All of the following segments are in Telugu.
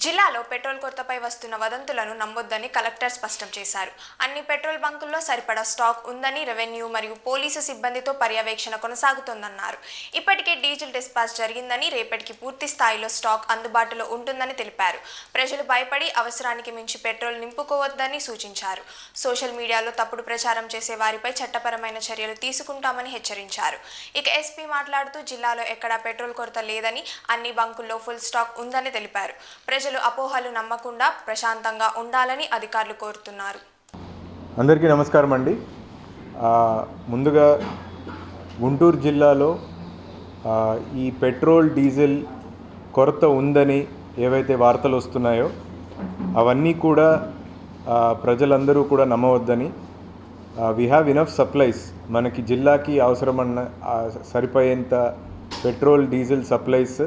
జిల్లాలో పెట్రోల్ కొరతపై వస్తున్న వదంతులను నమ్మొద్దని కలెక్టర్ స్పష్టం చేశారు. అన్ని పెట్రోల్ బంకుల్లో సరిపడా స్టాక్ ఉందని, రెవెన్యూ మరియు పోలీసు సిబ్బందితో పర్యవేక్షణ కొనసాగుతోందన్నారు. ఇప్పటికే డీజిల్ డిస్పాచ్ జరిగిందని, రేపటికి పూర్తి స్థాయిలో స్టాక్ అందుబాటులో ఉంటుందని తెలిపారు. ప్రజలు భయపడి అవసరానికి మించి పెట్రోల్ నింపుకోవద్దని సూచించారు. సోషల్ మీడియాలో తప్పుడు ప్రచారం చేసే వారిపై చట్టపరమైన చర్యలు తీసుకుంటామని హెచ్చరించారు. ఇక ఎస్పీ మాట్లాడుతూ జిల్లాలో ఎక్కడా పెట్రోల్ కొరత లేదని, అన్ని బంకుల్లో ఫుల్ స్టాక్ ఉందని తెలిపారు. ప్రజలు అపోహలు నమ్మకుండా ప్రశాంతంగా ఉండాలని అధికారులు కోరుతున్నారు. అందరికీ నమస్కారం అండి. ముందుగా గుంటూరు జిల్లాలో ఈ పెట్రోల్ డీజిల్ కొరత ఉందని ఏవైతే వార్తలు వస్తున్నాయో అవన్నీ కూడా ప్రజలందరూ కూడా నమ్మవద్దని, వీ హ్యావ్ ఇనఫ్ సప్లైస్. మనకి జిల్లాకి అవసరమన్న సరిపోయేంత పెట్రోల్ డీజిల్ సప్లైస్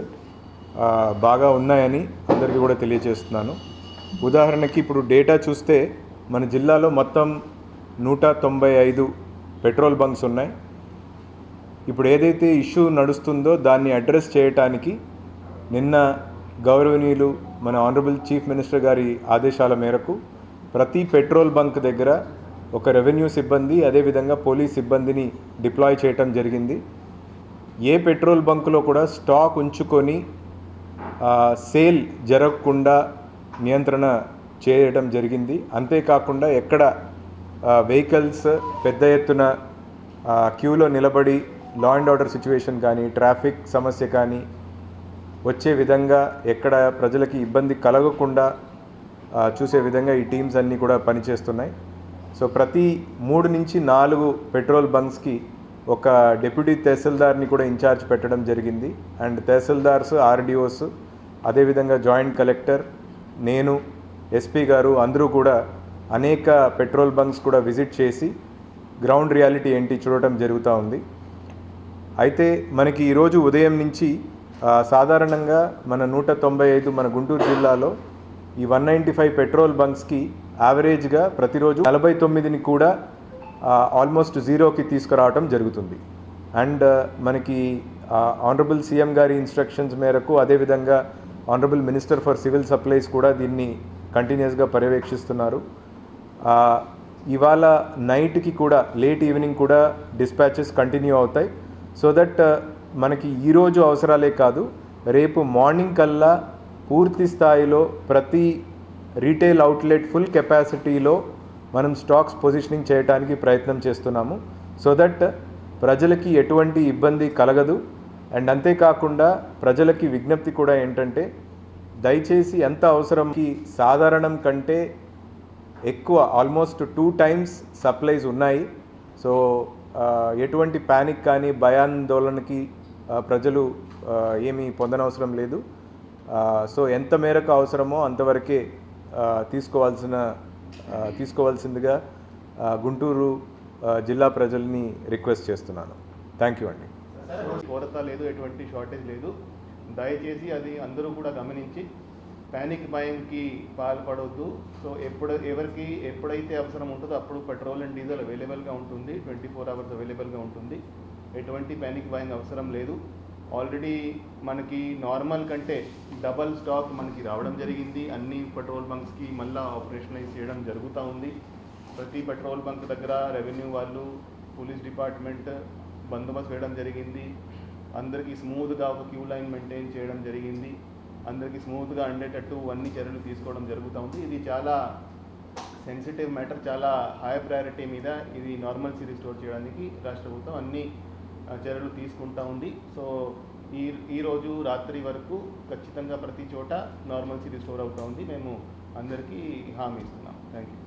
బాగా ఉన్నాయని అందరికీ కూడా తెలియజేస్తున్నాను. ఉదాహరణకి ఇప్పుడు డేటా చూస్తే మన జిల్లాలో మొత్తం 195 పెట్రోల్ బంక్స్ ఉన్నాయి. ఇప్పుడు ఏదైతే ఇష్యూ నడుస్తుందో దాన్ని అడ్రస్ చేయటానికి నిన్న గౌరవనీయులు మన ఆనరబుల్ చీఫ్ మినిస్టర్ గారి ఆదేశాల మేరకు ప్రతి పెట్రోల్ బంక్ దగ్గర ఒక రెవెన్యూ సిబ్బంది, అదేవిధంగా పోలీస్ సిబ్బందిని డిప్లాయ్ చేయటం జరిగింది. ఏ పెట్రోల్ బంకులో కూడా స్టాక్ ఉంచుకొని సేల్ జరగకుండా నియంత్రణ చేయడం జరిగింది. అంతేకాకుండా ఎక్కడ వెహికల్స్ పెద్ద ఎత్తున క్యూలో నిలబడి లా అండ్ ఆర్డర్ సిచ్యువేషన్ కానీ, ట్రాఫిక్ సమస్య కానీ వచ్చే విధంగా ఎక్కడ ప్రజలకి ఇబ్బంది కలగకుండా చూసే విధంగా ఈ టీమ్స్ అన్నీ కూడా పనిచేస్తున్నాయి. సో ప్రతి 3 నుంచి 4 పెట్రోల్ బంక్స్కి ఒక డిప్యూటీ తహసీల్దార్ని కూడా ఇన్ఛార్జ్ పెట్టడం జరిగింది. అండ్ తహసీల్దార్స్, ఆర్డీఓస్, అదేవిధంగా జాయింట్ కలెక్టర్, నేను, ఎస్పీ గారు అందరూ కూడా అనేక పెట్రోల్ బంక్స్ కూడా విజిట్ చేసి గ్రౌండ్ రియాలిటీ ఏంటి చూడటం జరుగుతూ ఉంది. అయితే మనకి ఈరోజు ఉదయం నుంచి సాధారణంగా మన 195 మన గుంటూరు జిల్లాలో ఈ 195 పెట్రోల్ బంక్స్కి యావరేజ్గా ప్రతిరోజు 49ని కూడా ఆల్మోస్ట్ జీరోకి తీసుకురావటం జరుగుతుంది. అండ్ మనకి ఆనరబుల్ సీఎం గారి ఇన్స్ట్రక్షన్స్ మేరకు, అదేవిధంగా honourable minister for civil supplies కూడా దీన్ని కంటిన్యూస్గా పర్యవేక్షిస్తున్నారు. ఇవాళ నైట్కి కూడా, లేట్ ఈవినింగ్ కూడా డిస్పాచెస్ కంటిన్యూ అవుతాయి. సో దట్ మనకి ఈరోజు అవసరాలే కాదు, రేపు మార్నింగ్ కల్లా పూర్తి స్థాయిలో ప్రతి రీటైల్ అవుట్లెట్ ఫుల్ కెపాసిటీలో మనం స్టాక్స్ పొజిషనింగ్ చేయడానికి ప్రయత్నం చేస్తున్నాము. సో దట్ ప్రజలకి ఎటువంటి ఇబ్బంది కలగదు. అండ్ అంతేకాకుండా ప్రజలకి విజ్ఞప్తి కూడా ఏంటంటే, దయచేసి ఎంత అవసరంకి సాధారణం కంటే ఎక్కువ ఆల్మోస్ట్ 2 times సప్లైస్ ఉన్నాయి. సో ఎటువంటి ప్యానిక్ కానీ, భయాందోళనకి ప్రజలు ఏమీ పొందనవసరం లేదు. సో ఎంత మేరకు అవసరమో అంతవరకే తీసుకోవాల్సిందిగా గుంటూరు జిల్లా ప్రజల్ని రిక్వెస్ట్ చేస్తున్నాను. థ్యాంక్ యూ అండి. కొరత లేదు, ఎటువంటి షార్టేజ్ లేదు. దయచేసి అది అందరూ కూడా గమనించి ప్యానిక్ భయంకి పాల్పడవద్దు. సో ఎవరికి ఎప్పుడైతే అవసరం ఉంటుందో అప్పుడు పెట్రోల్ అండ్ డీజిల్ అవైలబుల్గా ఉంటుంది, 24 hours అవైలబుల్గా ఉంటుంది. ఎటువంటి ప్యానిక్ భయం అవసరం లేదు. ఆల్రెడీ మనకి నార్మల్ కంటే డబల్ స్టాక్ మనకి రావడం జరిగింది. అన్ని పెట్రోల్ బంక్స్కి మళ్ళీ ఆపరేషనలైజ్ చేయడం జరుగుతూ ఉంది. ప్రతి పెట్రోల్ బంక్ దగ్గర రెవెన్యూ వాళ్ళు, పోలీస్ డిపార్ట్మెంట్ బందోబస్తు వేయడం జరిగింది. అందరికీ స్మూత్గా ఒక క్యూ లైన్ మెయింటైన్ చేయడం జరిగింది. అందరికీ స్మూత్గా అందేటట్టు అన్ని చర్యలు తీసుకోవడం జరుగుతూ ఉంది. ఇది చాలా సెన్సిటివ్ మ్యాటర్, చాలా హై ప్రయారిటీ మీద ఇది నార్మల్సీ రిస్టోర్ చేయడానికి రాష్ట్ర ప్రభుత్వం అన్ని చర్యలు తీసుకుంటూ ఉంది. సో ఈరోజు రాత్రి వరకు ఖచ్చితంగా ప్రతి చోట నార్మల్సీ రిస్టోర్ అవుతూ ఉంది. మేము అందరికీ హామీ ఇస్తున్నాం. Thank you.